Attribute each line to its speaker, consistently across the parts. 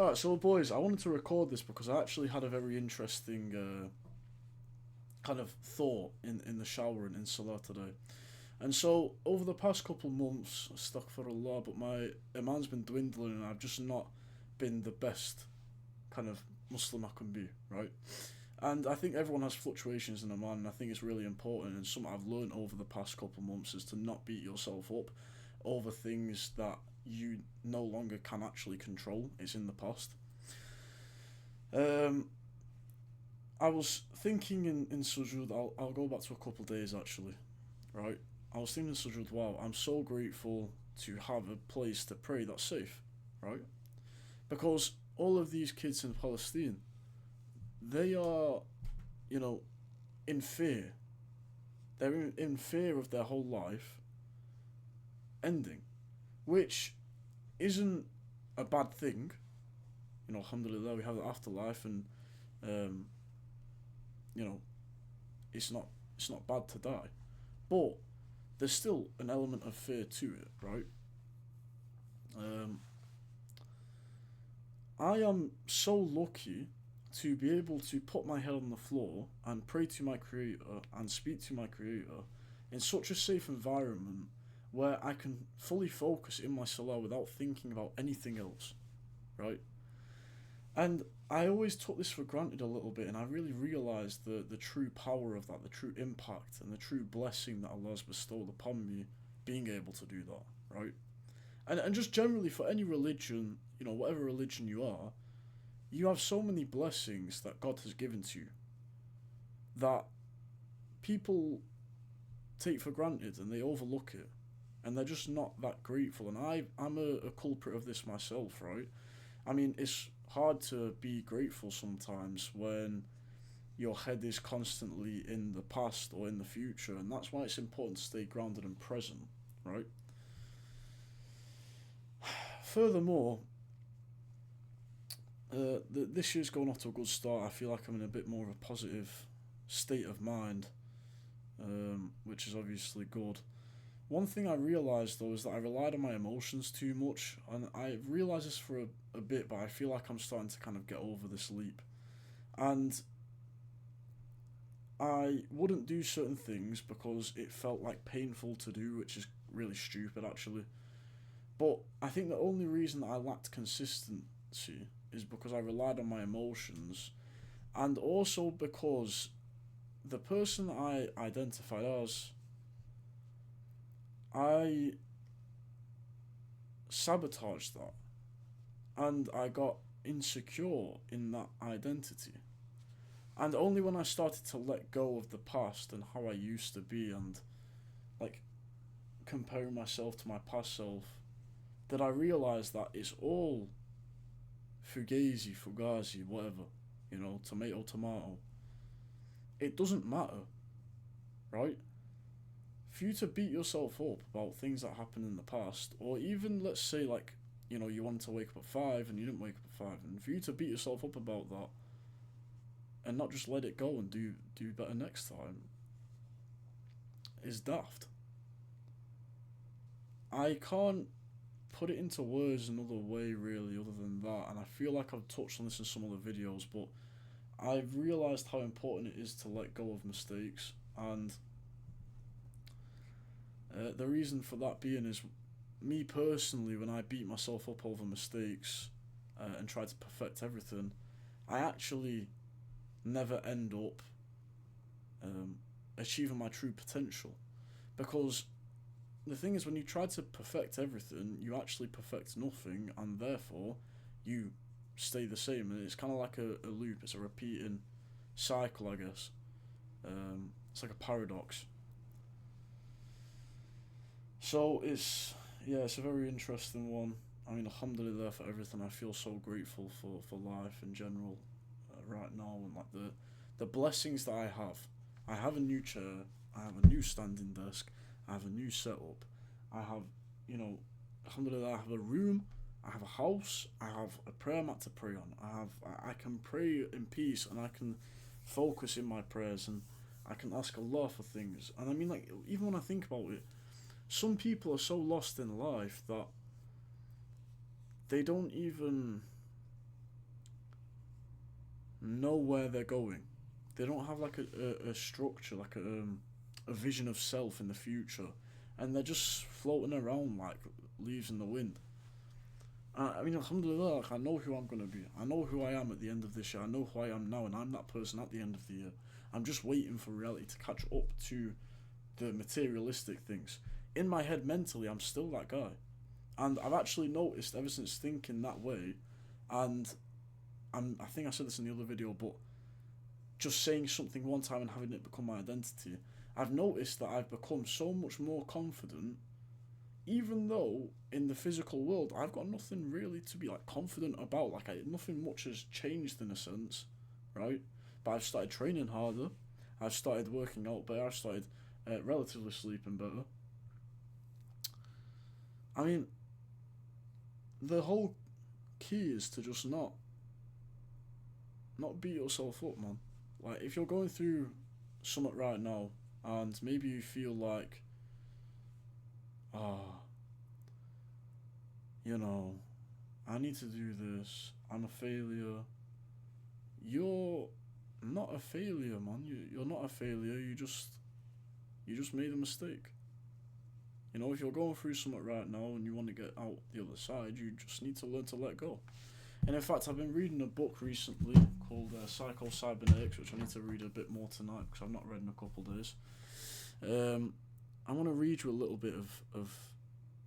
Speaker 1: Alright, so boys, I wanted to record this because I actually had a very interesting kind of thought in the shower and in Salah today. And so, over the past couple months, stuck for a lot, but my iman's been dwindling and I've just not been the best kind of Muslim I can be, right? And I think everyone has fluctuations in iman, and I think it's really important. And something I've learned over the past couple months is to not beat yourself up over things that you no longer can actually control. It's in the past. Um, I was thinking in Sujood, I'll go back to a couple of days actually, right? I was thinking in Sujood, wow, I'm so grateful to have a place to pray that's safe, right? Because all of these kids in Palestine, they are, you know, in fear. They're in fear of their whole life ending, which isn't a bad thing. You know, alhamdulillah, we have the afterlife, and um, you know, it's not it's not bad to die, but there's still an element of fear to it, right? Um, I am so lucky to be able to put my head on the floor and pray to my creator and speak to my creator in such a safe environment where I can fully focus in my salah without thinking about anything else, right? And I always took this for granted a little bit, and I really realised the true power of that, the true impact, and the true blessing that Allah has bestowed upon me being able to do that, right? And just generally for any religion, you know, whatever religion you are, you have so many blessings that God has given to you that people take for granted and they overlook it, and they're just not that grateful. And I'm a culprit of this myself, right? I mean, it's hard to be grateful sometimes when your head is constantly in the past or in the future, and that's why it's important to stay grounded and present, right? Furthermore, this year's going off to a good start. I feel like I'm in a bit more of a positive state of mind, which is obviously good. One thing I realised though is that I relied on my emotions too much, and I realised this for a bit, but I feel like I'm starting to kind of get over this leap. And I wouldn't do certain things because it felt like painful to do, which is really stupid actually. But I think the only reason that I lacked consistency is because I relied on my emotions, and also because the person I identified as, I sabotaged that, and I got insecure in that identity. And only when I started to let go of the past and how I used to be, and like comparing myself to my past self, did I realize that it's all fugazi, fugazi, whatever, you know, tomato, tomato. It doesn't matter, right? For you to beat yourself up about things that happened in the past, or even let's say like, you know, you wanted to wake up at 5 and you didn't wake up at 5, and for you to beat yourself up about that and not just let it go and do better next time is daft. I can't put it into words another way really other than that, and I feel like I've touched on this in some other videos, but I've realised how important it is to let go of mistakes, and the reason for that being is me personally, when I beat myself up over mistakes and try to perfect everything, I actually never end up um, achieving my true potential. Because the thing is, when you try to perfect everything, you actually perfect nothing, and therefore you stay the same. And it's kind of like a loop, it's a repeating cycle, I guess. It's like a paradox. So yeah, it's a very interesting one. I mean, alhamdulillah for everything. I feel so grateful for life in general right now, and like the blessings that I have. I have a new chair. I have a new standing desk. I have a new setup. I have, you know, alhamdulillah, I have a room. I have a house. I have a prayer mat to pray on. I can pray in peace, and I can focus in my prayers, and I can ask Allah for things. And I mean, like, even when I think about it, some people are so lost in life that they don't even know where they're going. They don't have like a structure, like a vision of self in the future, and they're just floating around like leaves in the wind. I mean, alhamdulillah, like, I know who I'm gonna be. I know who I am at the end of this year. I know who I am now, and I'm that person at the end of the year. I'm just waiting for reality to catch up to the materialistic things. In my head, mentally, I'm still that guy. And I've actually noticed ever since thinking that way, and I think I said this in the other video, but just saying something one time and having it become my identity, I've noticed that I've become so much more confident, even though in the physical world I've got nothing really to be like confident about. Like nothing much has changed in a sense, right? But I've started training harder. I've started working out better. I've started relatively sleeping better. I mean, the whole key is to just not beat yourself up, man. Like if you're going through something right now, and maybe you feel like, ah, you know, I need to do this. I'm a failure. You're not a failure, man. You're not a failure. You just made a mistake. You know, if you're going through something right now and you want to get out the other side, you just need to learn to let go. And in fact, I've been reading a book recently called Psycho Cybernetics, which I need to read a bit more tonight because I've not read in a couple of days. I want to read you a little bit of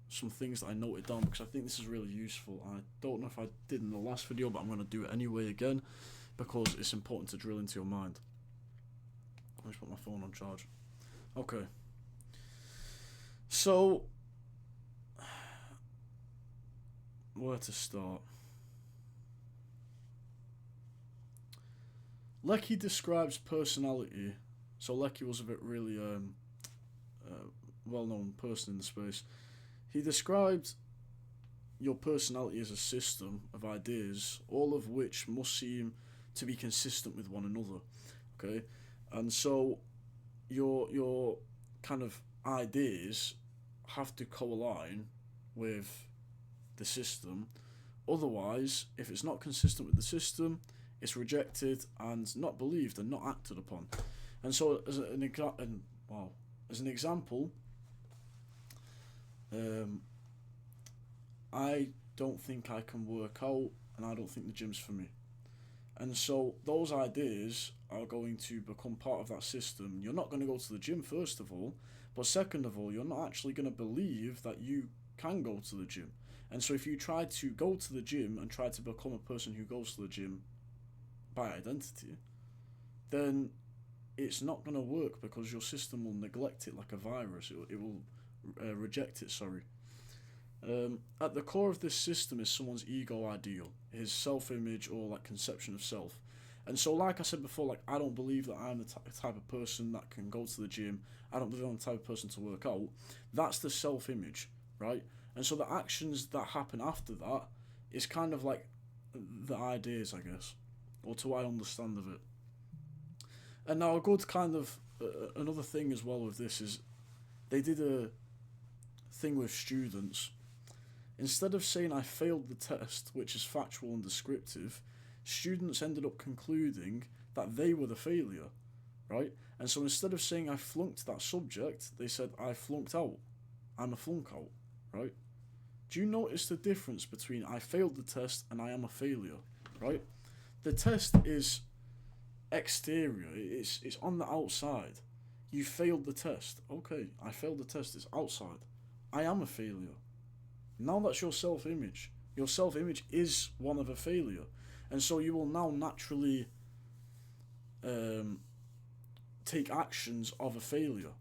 Speaker 1: some things that I noted down because I think this is really useful. I don't know if I did in the last video, but I'm going to do it anyway again because it's important to drill into your mind. I'll just put my phone on charge. Okay. So, where to start? Lecky describes personality. So Lecky was a bit really well-known person in the space. He described your personality as a system of ideas, all of which must seem to be consistent with one another. Okay, and so your kind of ideas have to co-align with the system. Otherwise, if it's not consistent with the system, it's rejected and not believed and not acted upon. And so, as an example, I don't think I can work out, and I don't think the gym's for me. And so those ideas are going to become part of that system. You're not going to go to the gym, first of all, but second of all, you're not actually going to believe that you can go to the gym. And so if you try to go to the gym and try to become a person who goes to the gym by identity, then it's not going to work because your system will neglect it like a virus. It will reject it, sorry. At the core of this system is someone's ego ideal, his self-image or like conception of self. And so, like I said before, like I don't believe that I'm the type of person that can go to the gym. I don't believe I'm the type of person to work out. That's the self-image, right? And so the actions that happen after that is kind of like the ideas, I guess, or to what I understand of it. And now a good kind of another thing as well with this is they did a thing with students. Instead of saying I failed the test, which is factual and descriptive, students ended up concluding that they were the failure, right? And so instead of saying I flunked that subject, they said I flunked out. I'm a flunk out, right? Do you notice the difference between I failed the test and I am a failure, right? The test is exterior, it's on the outside. You failed the test. Okay, I failed the test, it's outside. I am a failure. Now that's your self-image. Your self-image is one of a failure. And so you will now naturally take actions of a failure.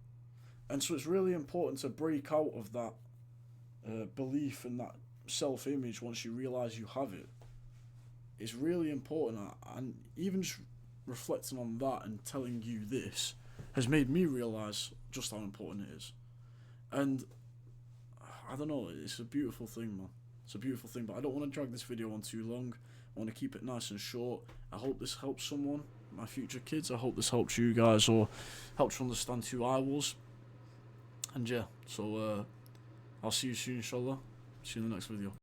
Speaker 1: And so it's really important to break out of that belief and that self-image once you realise you have it. It's really important. And even just reflecting on that and telling you this has made me realise just how important it is. And I don't know, it's a beautiful thing, man. It's a beautiful thing, but I don't want to drag this video on too long. I want to keep it nice and short. I hope this helps someone, my future kids. I hope this helps you guys or helps you understand who I was. And yeah, so I'll see you soon, inshallah. See you in the next video.